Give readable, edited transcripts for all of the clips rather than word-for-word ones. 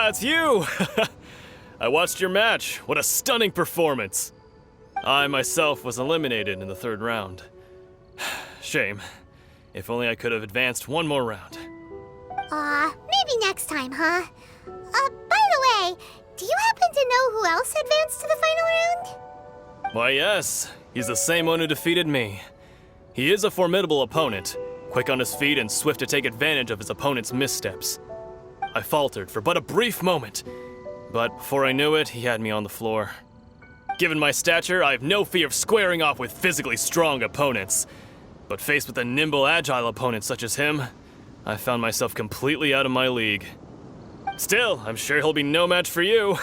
It's you! I watched your match. What a stunning performance. I myself was eliminated in the third round. Shame. If only I could have advanced one more round. Maybe next time, huh? By the way, do you happen to know who else advanced to the final round? Why, yes. He's the same one who defeated me. He is a formidable opponent, quick on his feet and swift to take advantage of his opponent's missteps. I faltered for but a brief moment, but before I knew it, he had me on the floor. Given my stature, I have no fear of squaring off with physically strong opponents. But faced with a nimble, agile opponent such as him, I found myself completely out of my league. Still, I'm sure he'll be no match for you.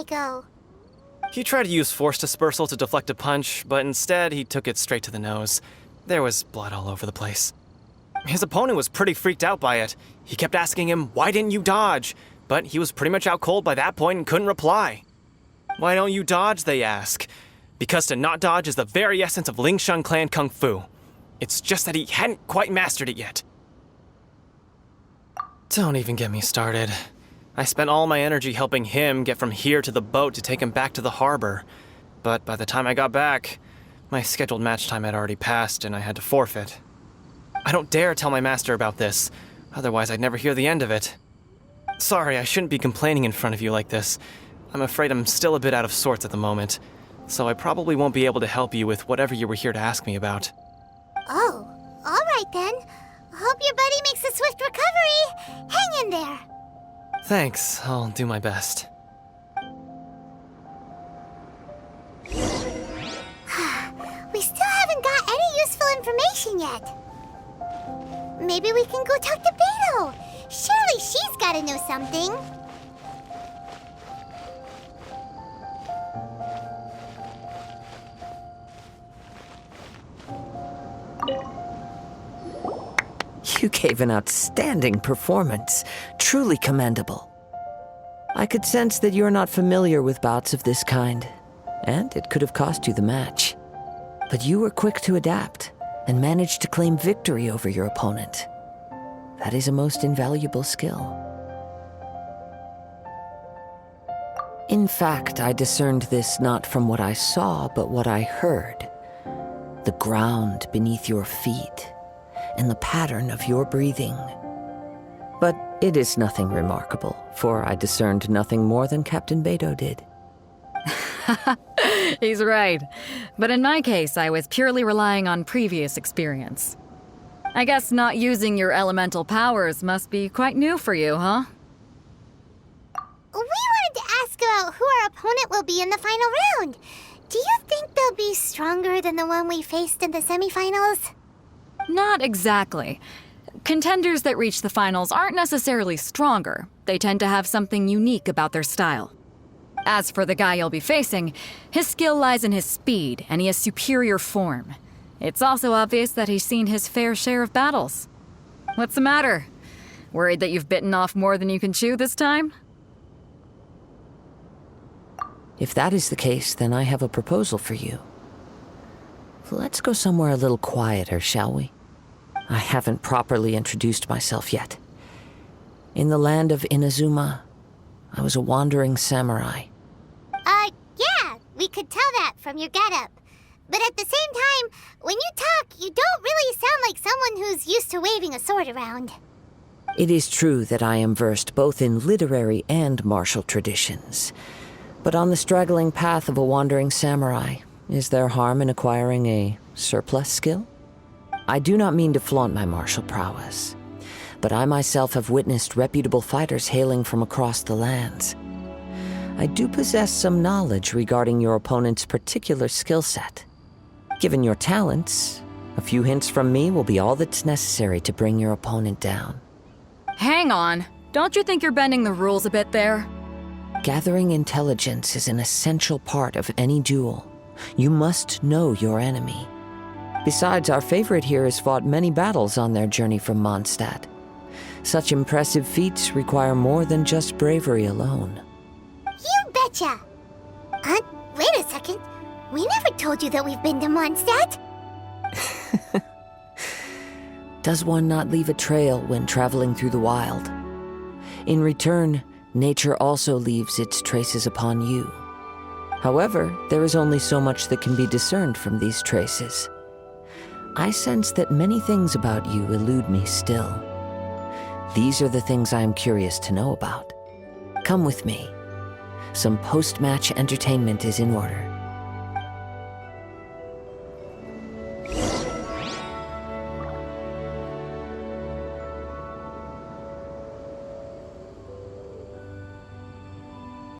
Go. He tried to use force dispersal to deflect a punch, but instead he took it straight to the nose. There was blood all over the place. His opponent was pretty freaked out by it. He kept asking him, "Why didn't you dodge?" But he was pretty much out cold by that point and couldn't reply. "Why don't you dodge?" they ask. Because to not dodge is the very essence of Lingsheng clan kung fu. It's just that he hadn't quite mastered it yet. Don't even get me started. I spent all my energy helping him get from here to the boat to take him back to the harbor. But by the time I got back, my scheduled match time had already passed and I had to forfeit. I don't dare tell my master about this, otherwise I'd never hear the end of it. Sorry, I shouldn't be complaining in front of you like this. I'm afraid I'm still a bit out of sorts at the moment, so I probably won't be able to help you with whatever you were here to ask me about. Oh, all right then. Hope your buddy makes a swift recovery. Hang in there. Thanks, I'll do my best. We still haven't got any useful information yet. Maybe we can go talk to Beto. Surely she's gotta know something. You gave an outstanding performance. Truly commendable. I could sense that you're not familiar with bouts of this kind, and it could have cost you the match. But you were quick to adapt and managed to claim victory over your opponent. That is a most invaluable skill. In fact, I discerned this not from what I saw, but what I heard. The ground beneath your feet and the pattern of your breathing. But it is nothing remarkable, for I discerned nothing more than Captain Beto did. He's right. But in my case, I was purely relying on previous experience. I guess not using your elemental powers must be quite new for you, huh? We wanted to ask about who our opponent will be in the final round. Do you think they'll be stronger than the one we faced in the semifinals? Not exactly. Contenders that reach the finals aren't necessarily stronger. They tend to have something unique about their style. As for the guy you'll be facing, his skill lies in his speed, and he has superior form. It's also obvious that he's seen his fair share of battles. What's the matter? Worried that you've bitten off more than you can chew this time? If that is the case, then I have a proposal for you. Let's go somewhere a little quieter, shall we? I haven't properly introduced myself yet. In the land of Inazuma, I was a wandering samurai. Yeah, we could tell that from your getup. But at the same time, when you talk, you don't really sound like someone who's used to waving a sword around. It is true that I am versed both in literary and martial traditions. But on the straggling path of a wandering samurai, is there harm in acquiring a surplus skill? I do not mean to flaunt my martial prowess, but I myself have witnessed reputable fighters hailing from across the lands. I do possess some knowledge regarding your opponent's particular skill set. Given your talents, a few hints from me will be all that's necessary to bring your opponent down. Hang on. Don't you think you're bending the rules a bit there? Gathering intelligence is an essential part of any duel. You must know your enemy. Besides, our favorite here has fought many battles on their journey from Mondstadt. Such impressive feats require more than just bravery alone. You betcha! Wait a second. We never told you that we've been to Mondstadt. Does one not leave a trail when traveling through the wild? In return, nature also leaves its traces upon you. However, there is only so much that can be discerned from these traces. I sense that many things about you elude me still. These are the things I am curious to know about. Come with me. Some post-match entertainment is in order.